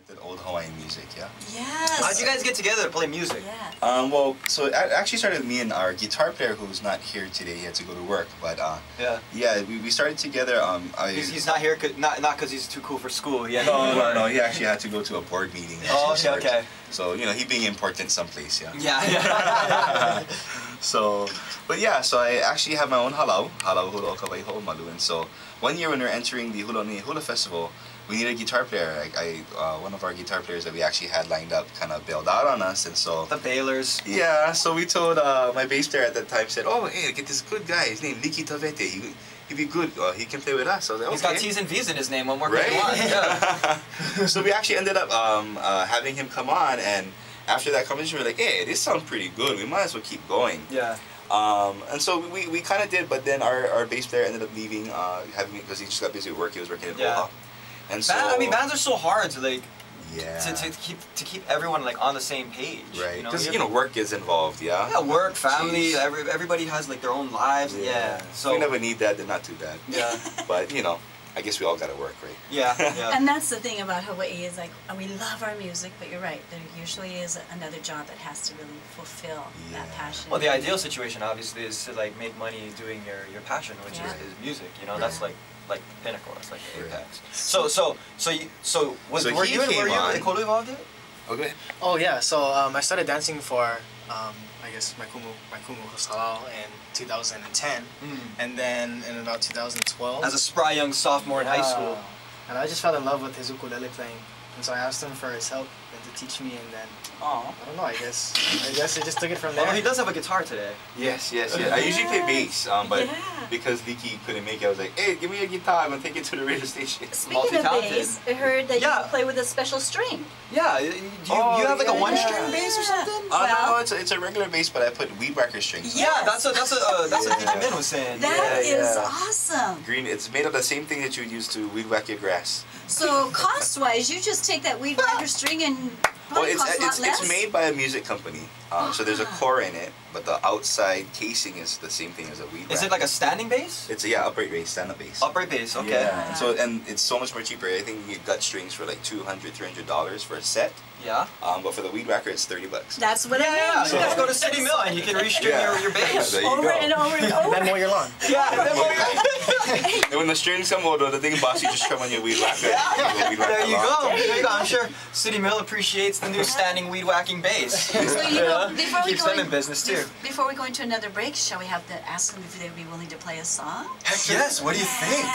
That old Hawaiian music, yeah. Yes. How'd you guys get together to play music? Yeah. Well, so it actually started with me and our guitar player who's not here today. He had to go to work, but yeah, we started together. He's not here, not because he's too cool for school. Yeah. No. He actually had to go to a board meeting. Oh, okay. So you know, he being important someplace, yeah. Yeah. So I actually have my own halau hula o kawai ho'omalu, and so one year when we were entering the Hula Festival, we needed a guitar player. One of our guitar players that we actually had lined up kind of bailed out on us, and so the Baylors. Yeah, so we told my bass player at that time, said, "Oh, hey, get this good guy. His name Liki Tavete. He'd be good. He can play with us." So I was like, he's okay. got T's and V's in his name. What more right? can you want? Yeah. So we actually ended up having him come on, and after that conversation, we were like, "Hey, this sounds pretty good. We might as well keep going." Yeah. And so we kind of did, but then our bass player ended up leaving, because he just got busy with work. He was working at Aloha. And so bands are so hard to like, yeah, to keep everyone like on the same page. Right. Because you know work is involved. Yeah. Yeah, work, family, everybody has like their own lives. Yeah. So we never need that. Then not too bad. Yeah. But you know, I guess we all gotta work, right? Yeah. And that's the thing about Hawaii is like we love our music, but you're right. There usually is another job that has to really fulfill that passion. Well, the ideal situation obviously is to like make money doing your passion, which is music. You know, that's like the pinnacle. That's like the apex. So were you and Kolu involved in it? Okay. Oh yeah. So I started dancing for I guess my kumu Hasalao in 2010, and then in about 2012. As a spry young sophomore in high school. And I just fell in love with his ukulele playing, and so I asked him for his help and to teach me, and then I don't know. I guess I just took it from there. Well, he does have a guitar today. Yes. I usually play bass, but because Liki couldn't make it, I was like, "Hey, give me a guitar. I'm gonna take it to the radio station." Speaking of bass, I heard that you play with a special string. Yeah, do you have like a one-string bass or something? No, it's a regular bass, but I put weed whacker strings. Yeah, that's what DJ Min was saying. That is awesome. Green. It's made of the same thing that you would use to weed whack your grass. So cost-wise, you just take that weed whacker string and probably costs a lot less. It's made by a music company, so there's a core in it, but the outside casing is the same thing as a weed whacker. Is it like a standing bass? It's upright bass, stand-up bass. Upright bass, okay. Yeah, and it's so much more cheaper. I think you get gut strings for like $200-$300 for a set. Yeah. But for the weed whacker, it's $30. That's what I mean. Yeah, you just go to City Mill and you can restring your bass. Over and over and over. And then mow your lawn. Yeah, and then mow your lawn. And when the strings come over, the thing boss, you just trim on your weed whacker. There you go. I'm sure City Mill appreciates the new standing weed whacking bass. So you know, keeps them in business too. Before we go into another break, shall we have to ask them if they would be willing to play a song? Heck yes. What do you think?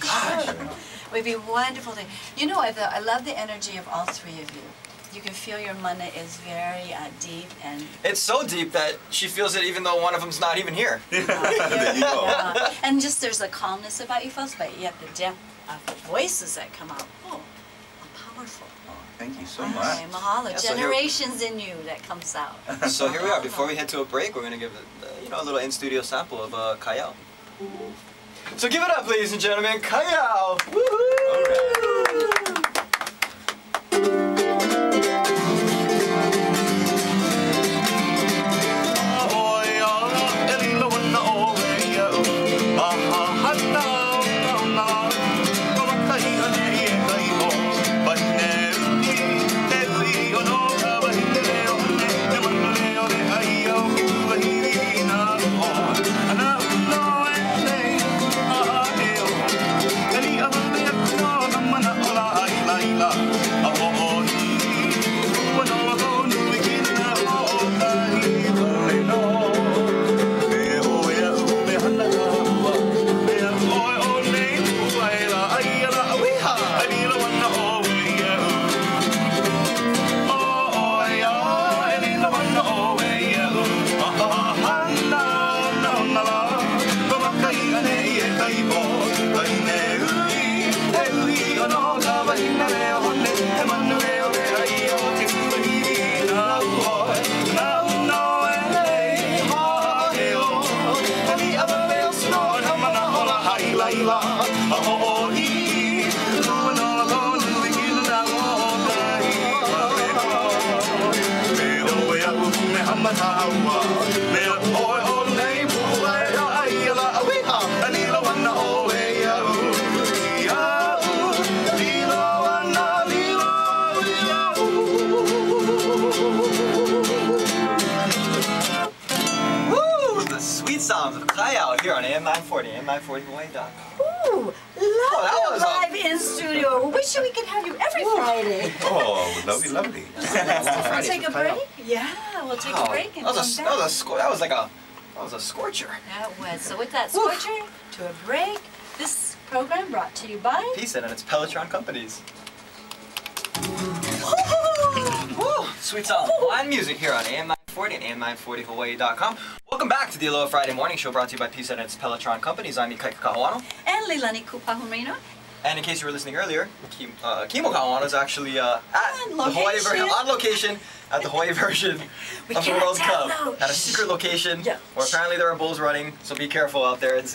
Gosh. It would be wonderful. You know, I love the energy of all three of you. You can feel your mana is very deep and... It's so deep that she feels it even though one of them's not even here. There you go. And just there's a calmness about you folks, but yet the depth of the voices that come out. Oh, powerful. Thank you so much. Mahalo. Yeah, so generations in you that comes out. So here we are. Before we head to a break, we're going to give a little in-studio sample of Kaiao. So give it up, ladies and gentlemen. Kaiao! Woohoo! mi40hawaii.com. Ooh, love live in studio. Wish we could have you every Friday. Oh, lovely, lovely. We'll take a break. Yeah, we'll take a break and come back. That was a scorcher. That was. So with that scorcher, to a break. This program brought to you by Peace and its Pelletron companies. Woo! Sweet sound Hawaiian music here on AM 940 and AM940hawaii.com. Welcome back to the Aloha Friday Morning Show, brought to you by Peace and its Pelletron companies. I'm Ikaika Kahuano. And Leilani Kupahumrino. And in case you were listening earlier, Kimo Kahuano is actually at the Hawaii on location at the Hawaii version of the World Cup at a secret location where apparently there are bulls running. So be careful out there. It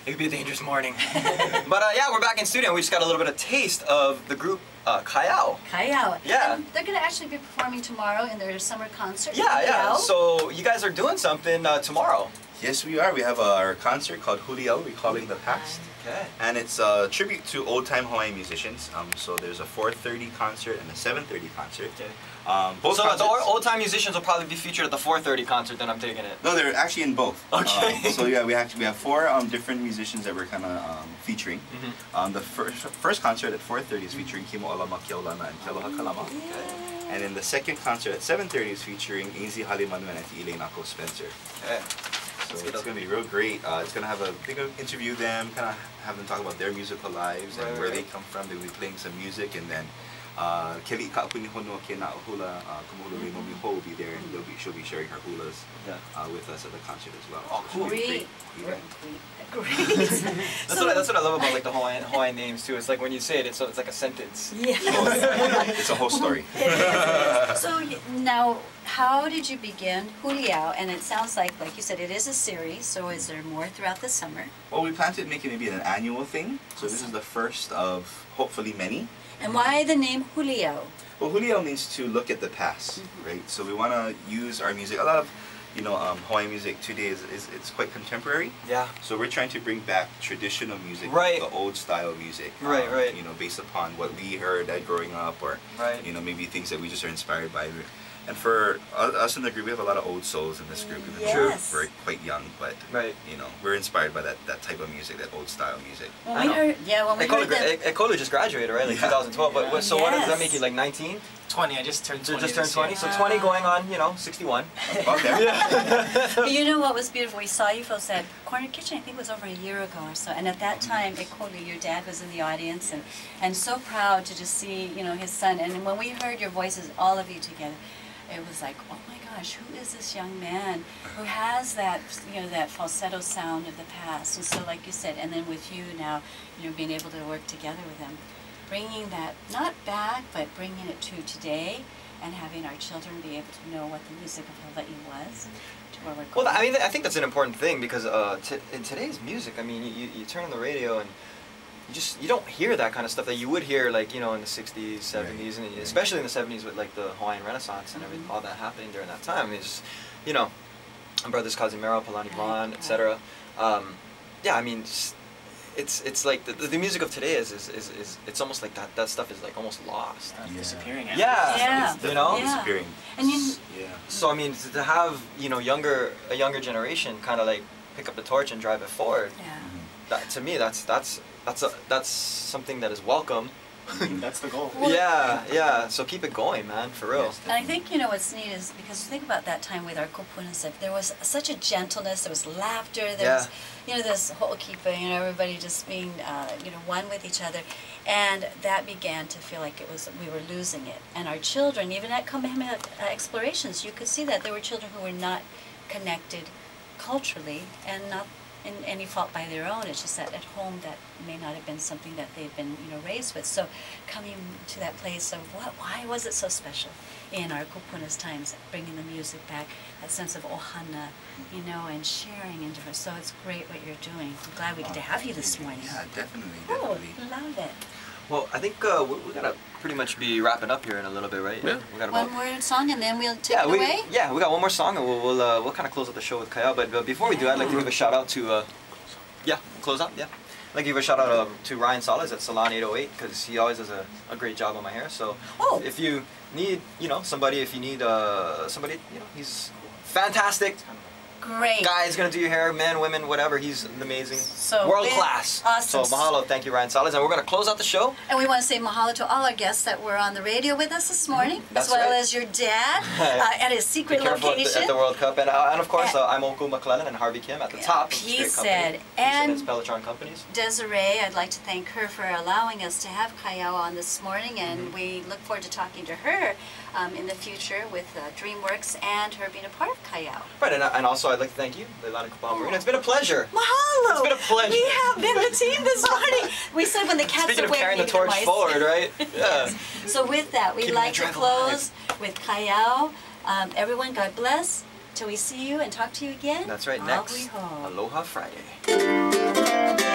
could be a dangerous morning. But yeah, we're back in studio. And we just got a little bit of taste of the group Kaiao. Kaiao. Yeah. And they're going to actually be performing tomorrow in their summer concert. Yeah. So you guys are doing something tomorrow. Yes, we are. We have our concert called Huliao, Recalling the Past. Okay. And it's a tribute to old-time Hawaiian musicians. So there's a 4:30 concert and a 7:30 concert. Okay. Both so the old-time musicians will probably be featured at the 4:30 concert, then I'm taking it. No, they're actually in both. Okay. So yeah, we have four different musicians that we're kind of featuring. The first concert at 4:30 is featuring Kimo Alama Kiaulana and Aloha Kalama. And then the second concert at 7:30 is featuring Ainsley Halimanu and Auntie Elaine Ako Spencer. Okay. So it's going to be real great. It's going to have a big interview them, kind of have them talk about their musical lives and where they come from. They'll be playing some music, and then Kelly Kaapuni Hono Kena Hula Kumulu Momi Ho will be there, and she'll be sharing her hulas with us at the concert as well. Oh, so great. Great. That's what I love about like the Hawaiian names too. It's like when you say it, it's like a sentence. Yeah. It's a whole story. So now, how did you begin Huliao? And it sounds like you said, it is a series. So is there more throughout the summer? Well, we plan to make it maybe an annual thing. So this is the first of hopefully many. And why the name Huliao? Well, Huliao means to look at the past, right? So we want to use our music. A lot of Hawaiian music today it's quite contemporary. Yeah. So we're trying to bring back traditional music, the old style music. Right. Based upon what we heard growing up, or maybe things that we just are inspired by. And for us in the group, we have a lot of old souls in this group. Even though we're quite young, but we're inspired by that type of music, that old style music. When we heard Ekolu just graduated, right? Like 2012. But so what does that make you, like 19? 20. I just turned 20. Just turned 20. So 20 going on, 61. Okay. You know what was beautiful? We saw you folks at Corner Kitchen, I think it was over a year ago or so. And at that time, Ekolu, your dad was in the audience, and so proud to just see, his son. And when we heard your voices, all of you together, it was like, oh my gosh, who is this young man who has that, that falsetto sound of the past? And so, like you said, and then with you now, being able to work together with them, bringing that not back, but bringing it to today, and having our children be able to know what the music of Hawaii was, to where we're going. Well, I mean, I think that's an important thing because in today's music, I mean, you turn on the radio and you don't hear that kind of stuff that you would hear like in the 60s, 70s, and especially in the 70s with like the Hawaiian Renaissance and everything, all that happening during that time. It's Brothers Kazimiro, Palani Vaughn, etc. Yeah, I mean, it's like the music of today is it's almost like that stuff is like almost lost, disappearing. Disappearing. And so I mean, to have a younger generation kind of like pick up the torch and drive it forward. That, to me, that's something that is welcome. That's the goal. Yeah. So keep it going, man, for real. And I think what's neat is because think about that time with our kupunas, there was such a gentleness, there was laughter, there was this ho'okipa, everybody just being one with each other, and that began to feel like we were losing it. And our children, even at Kamehameha Explorations, you could see that there were children who were not connected culturally and not in any fault by their own. It's just that at home that may not have been something that they've been raised with. So coming to that place of why was it so special in our kupuna's times, bringing the music back, that sense of ohana, and sharing and different. So it's great what you're doing. I'm glad we get to have you this morning. Yeah, definitely. Oh, love it. Well, I think we gotta pretty much be wrapping up here in a little bit, right? Yeah. We got one more song and then we'll take it away? Yeah, we got one more song and we'll kind of close out the show with Kaiao. But before we do, I'd like to give a shout out to close out. Yeah. I'd like to give a shout out to Ryan Salas at Salon 808 because he always does a great job on my hair. So if you need somebody, he's fantastic. Great. Guy's gonna do your hair, men, women, whatever. He's amazing. So world class. Awesome. So mahalo, thank you, Ryan Salas, and we're gonna close out the show. And we want to say mahalo to all our guests that were on the radio with us this morning, That's as well right. as your dad at his secret Be careful location. at the World Cup, and of course I'm Oku McClellan and Harvey Kim at the top. Of He this great said, company. and He said it's Bellatron Companies. Desiree, I'd like to thank her for allowing us to have Kaiao on this morning, and we look forward to talking to her in the future with DreamWorks and her being a part of Kaiao. Right, and also I'd like to thank you, Leilani Kupal-Marina. It's been a pleasure. Mahalo! It's been a pleasure. We have been the team this morning. We said when the cat's Speaking of away, carrying we the give it torch mice. forward, right? Yeah. Yes. So with that, we'd Keeping like the to drive close with Kaiao. Everyone, God bless. Till we see you and talk to you again. That's right, next Aloha. Aloha Friday.